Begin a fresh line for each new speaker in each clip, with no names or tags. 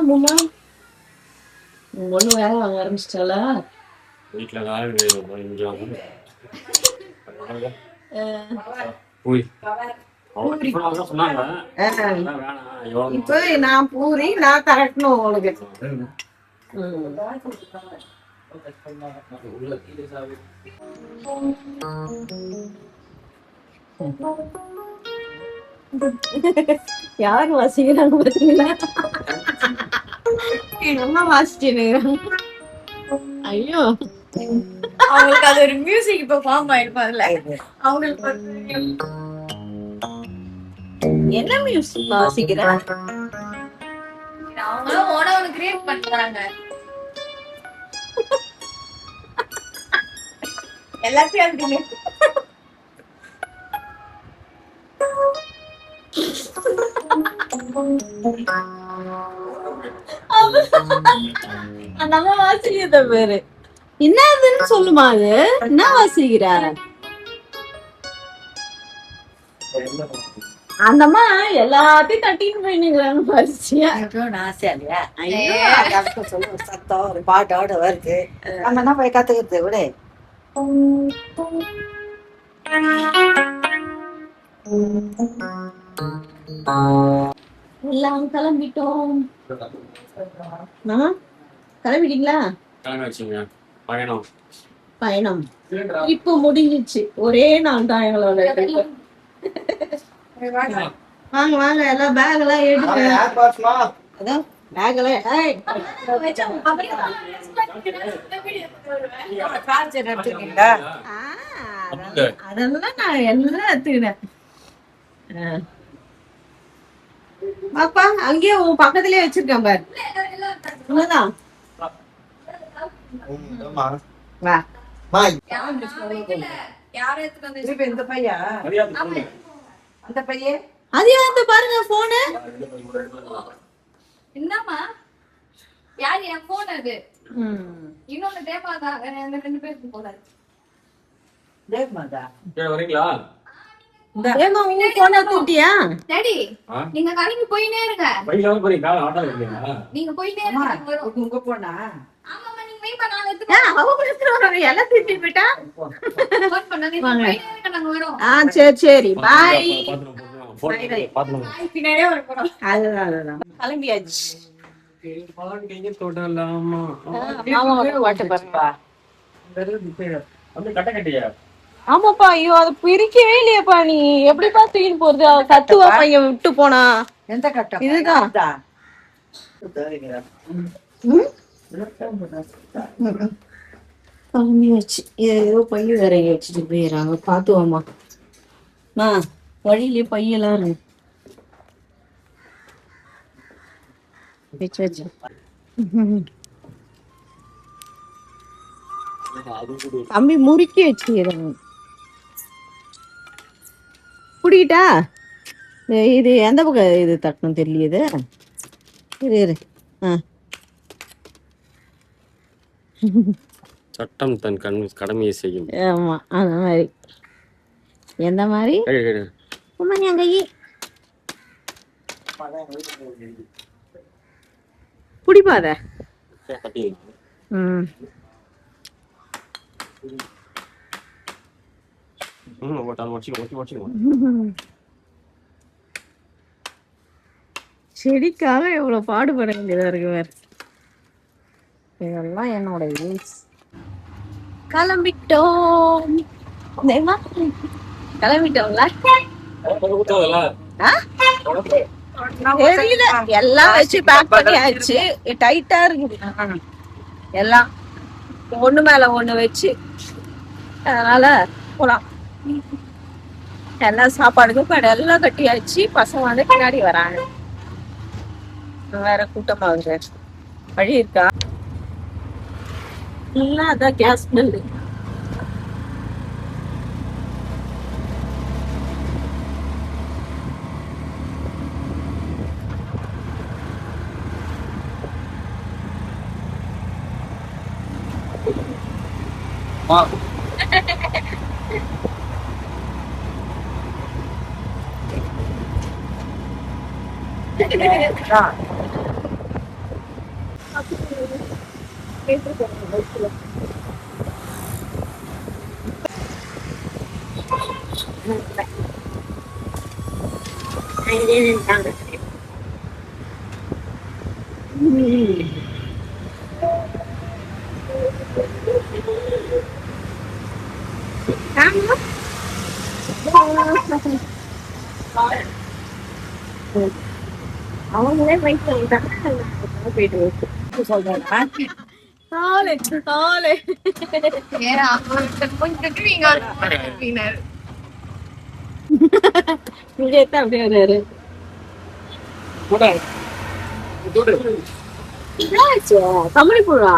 முன்னா ஒண்ணு வேலை வாங்க ஆரம்பிச்சிட்டாளா?
வீட்டுல
இப்ப நான் பூரி நான் கரெக்டணும் உங்களுக்கு. யாரு வாசிக்கிறாங்க பாத்தீங்களா? என்ன வாசிச்சுன்னு ஐயோ அவங்களுக்கு அது ஒரு மியூசிக் இப்ப ஃபார்ம் ஆயிருப்பாங்கல்ல அவங்களுக்கு. என்ன மியூசிக் வாசிக்கிறாங்க? அவங்களும் ஓனவனு கிரியேட் பண்றாங்க. எல்லாத்தையும் அப்படி அந்த அம்மா வாசிக்கிறத பேரு என்னதுன்னு சொல்லுமா? அது என்ன வாசிக்கிற? அந்தம்மா எல்லாத்தையும் தட்டின்னு போயினுங்கிறாங்க பரிசியா.
ஆசையா சொல்லு சத்தம் ஒரு பாட்டோட வருது. நம்ம என்ன போய் கத்துக்கிறது விட.
எல்லாம் கிளம்பிட்டோம். கிளம்பிட்டீங்களா? பயணம் இப்ப முடிஞ்சிச்சு. ஒரே நாள் தான் எங்களோட. வாங்க வாங்க எல்லாம் பேக் எல்லாம் எடுங்க. பேக் எல்லாம் அதெல்லாம் நான் எல்லாம் எடுத்துக்கினேன். பாப்பா அங்கேயே உன் பக்கத்துலயே வச்சிருக்கேன் பாரு. உண்மைதான்.
இந்த பையன் அந்த பையன்
அது பாருங்க போனு.
என்னம்மா யார் என் போன்? அது இன்னொன்னு தேவாதா. ரெண்டு பேருக்கு போல
தேவமாதா
வரீங்களா?
டாடி நீங்க கடைக்கு போயினே இருங்க. நீங்க போயினே இருங்க.
உங்க போனா
ஆமாமா நீங்க வெயிட் பண்ணாங்க.
எல்லாம் திட்டி போயிட்டா.
ஃபோன் பண்ணாங்க. நீங்க போயினே இருங்க, நாங்க வரோம்.
சரி சரி பாய்.
பின்னாடியே வரணும்.
அதுதான் கிளம்பியாச்சு. ஆமாப்பா. ஐயோ அதை பிரிக்கவே இல்லையாப்பா. நீ எப்படிப்பா தூக்கின்னு போறது? கத்துவா பையன் விட்டு போனா.
எந்த கட்டம்?
இதுதான் கிளம்பியாச்சு. ஏதோ பைய வேற வச்சுட்டு போயிடறாங்க. பாத்துவாமா வழியிலே பையெல்லாம் இருக்கு. தம்பி முறுக்கி வச்சுக்கிறாங்க. குடிக்கிட்டா இது எந்த பக்கம் இது தட்டணும் தெரியல. இரு
சட்டம் தன் கடமையை செய்யும்.
ஆமா அந்த மாதிரி. எந்த மாதிரி குடிப்பாத. செடிக்காக எவ்வளவு பாடுபட வேண்டியதா இருக்கு வேற. இதெல்லாம் என்னோட ரூல்ஸ். கிளம்பிட்டோம். கிளம்பிட்டோம்ல. தெரியல எல்லாம் வச்சு பேக் பண்ணியாச்சு. டைட்டா இருக்குது எல்லாம் ஒண்ணு மேல ஒண்ணு வச்சு. அதனால போலாம். எல்லாம் சாப்பாடுக்கு கடை எல்லாம் கட்டியாச்சு. பசங்க வந்து பின்னாடி வராங்க. வேற கூட்டமா இருக்கு. வழி இருக்கா? இல்ல அதான் கேஸ் பில்லு. அவங்களே போயிட்டு சொல்றேன் காலை காலை
ஏன்னா கொஞ்சம் நீங்க அப்படின்னாரு.
இங்க எத்த அப்படியே வர்றாரு. என்னாச்சு? கம்பளி புழா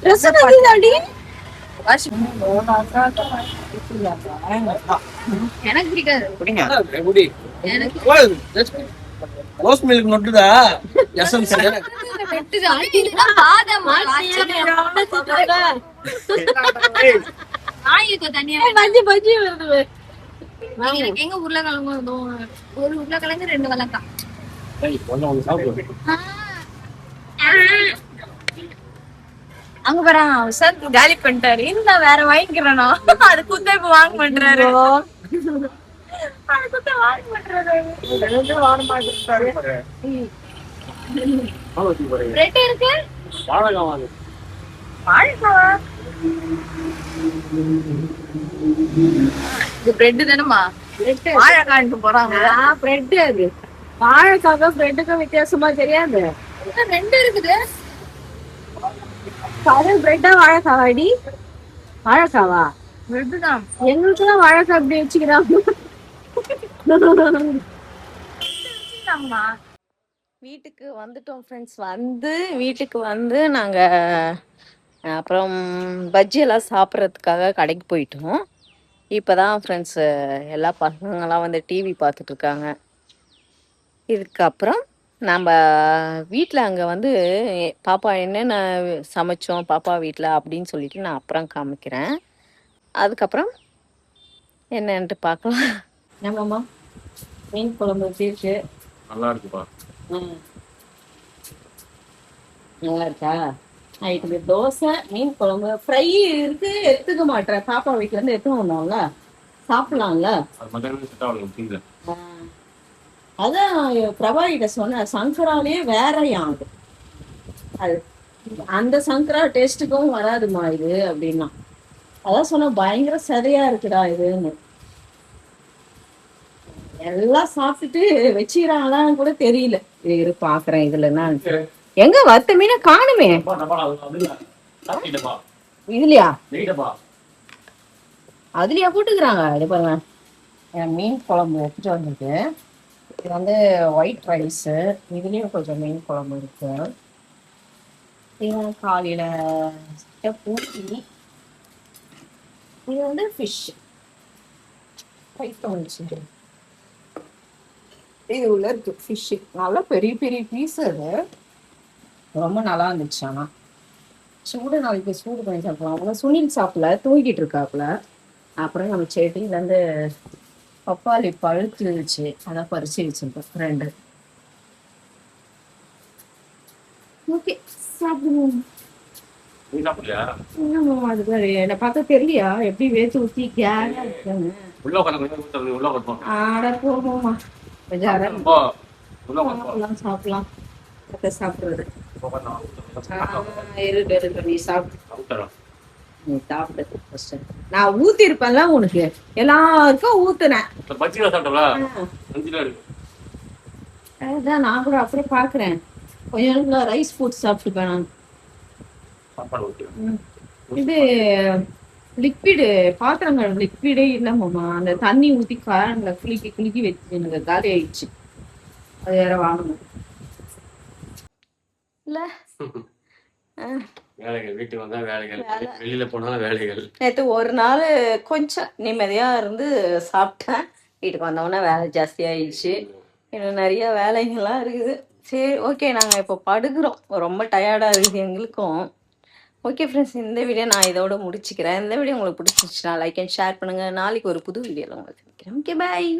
ட்ரெஸ் தாண்டி
எனக்கு பிடிக்காது.
ரோஸ் மில்க் நொட்டுதா எசன்ஸ்
வெட்டுதான். இதுதான் பாதாம் நாய்க்கு தனியா
பஜ்ஜி பஜ்ஜி வருது.
எனக்கு எங்க உருளைக்கிழங்கு ஒரு உருளைக்கிழங்கு 2 வெள்ளக்காய். அங்க பாரு சார் காலி பண்ணிட்டாரு. இந்த வேற வாங்கிக்கிறேனா அது குத்த இப்ப வாங்க பண்றாரு. அது குத்த வாங்க பண்றாரு. பிரெட் இருக்கு. வாழைக்காய். இது பிரெட் தானேமா? வாழைக்காய்க்கு போறாங்க.
பிரெட் அது வாழைக்காவும் பிரெட்டுக்கும் வித்தியாசமா தெரியாது.
2 இருக்குது.
பிரெட்டா வாழைக்காவாடி? வாழைக்காவா?
பிரெட் தான்.
எங்களுக்கு எல்லாம் வாழைக்காய் அப்படி வச்சுக்கிறாங்க. வீட்டுக்கு வந்துட்டோம் ஃப்ரெண்ட்ஸ். வீட்டுக்கு வந்து நாங்க அப்புறம் பஜ்ஜி எல்லாம் சாப்பிட்றதுக்காக கடைக்கு போயிட்டோம். இப்போதான் ஃப்ரெண்ட்ஸ் எல்லா பசங்களாம் வந்து டிவி பார்த்துட்டு இருக்காங்க. இதுக்கப்புறம் நம்ம வீட்டில் அங்கே வந்து பாப்பா என்னென்ன சமைச்சோம் பாப்பா வீட்டில் அப்படின்னு சொல்லிட்டு நான் அப்புறம் காமிக்கிறேன். அதுக்கப்புறம் என்னன்ட்டு பார்க்கலாம். நம்மம்மா மீன் குழம்பு எப்படி இருக்கு?
நல்லா இருக்குப்பா.
நல்லா இருக்கா? நைட்டுக்கு தோசை மீன் குழம்பு ஃப்ரை இருக்கு. எடுத்துக்க மாட்டேன். பாப்பா வீட்டுல இருந்து எடுத்து வந்தோம்ல, சாப்பிடலாம்ல. அதான் பிரபா கிட்ட சொன்ன சங்கராலே வேறையாம் அது. அந்த சங்கரா டேஸ்ட்டுக்கும் வராதுமா இது அப்படின்னா. அதான் சொன்ன பயங்கர சரியா இருக்குடா இதுன்னு. எல்லாம் சாப்பிட்டுட்டு வச்சுக்கிறாங்களான்னு கூட தெரியல. இரு பாக்குறேன் இதுல என்ன எங்க வத்த மீனை காணுமே. இதுலயா அதுலயா போட்டுக்கிறாங்க. இது பாருங்க மீன் குழம்பு எடுத்துட்டு வந்துட்டு. இது வந்து ஒயிட் ரைஸ். இதுலயும் கொஞ்சம் மீன் குழம்பு இருக்கு. இது காலையில பூட்டி. இது வந்து ஃபிஷ் இது உள்ள இருக்கு ஃபிஷ். நல்லா பெரிய பெரிய பீஸ். அது ரொம்ப நல்லா இருந்துச்சு. ஆனா சூடு நாளைக்கு சூடு பண்ணி சாப்பிடலாம். அவங்க சுனில் சாப்பிடல, தூங்கிட்டு இருக்காப்புல. அப்புறம் நம்ம செடியில இருந்து பப்பாளி பழுத்துச்சு, அதான் பறிச்சு வச்சிருக்கோம் 2. ஓகே சாப்பிடுவோம். அது பாரு என்னை பார்த்தா தெரியலையா எப்படி வேத்து ஊத்தி கேரா இருக்காங்க. ஆட போவோமா சாப்பிடலாம். சாப்பிடுறது நீ சாப்பிடு. நீ சாப்பிடு. நான் ஊத்தி இருப்பேன்ல உனக்கு, எல்லாருக்கும் ஊத்துனேன். அதான் நான் கூட அப்படியே பாக்குறேன். கொஞ்ச நேரத்துல ரைஸ் போட்டு சாப்பிட்டுப்பேன் நான். இது லிக்விடு பாத்திரங்கள் லிக்விடே இல்லமாமா. அந்த தண்ணி ஊத்தி காரன்ல குலுக்கி குலுக்கி வச்சு எனக்கு காலி ஆயிடுச்சு. அது வேற வாங்கணும் இல்ல.
வேலைகள் வீட்டுக்கு வந்தா வேலைகள், வெளியில போனாலும் வேலைகள்.
நேற்று ஒரு நாள் கொஞ்சம் நிம்மதியா இருந்து சாப்பிட்டேன். வீட்டுக்கு வந்தோடனே வேலை ஜாஸ்தி ஆயிடுச்சு. இன்னும் நிறைய வேலைகள்லாம் இருக்குது. சரி ஓகே நாங்கள் இப்போ படுக்கிறோம். ரொம்ப டயர்டாக இருக்குது எங்களுக்கும். ஓகே ஃப்ரெண்ட்ஸ், இந்த வீடியோ நான் இதோட முடிச்சுக்கிறேன். இந்த வீடியோ உங்களுக்கு பிடிச்சிருச்சுன்னா லைக் அண்ட் ஷேர் பண்ணுங்கள். நாளைக்கு ஒரு புது வீடியோவில் உங்களுக்கு சந்திக்கிறேன். Okay bye.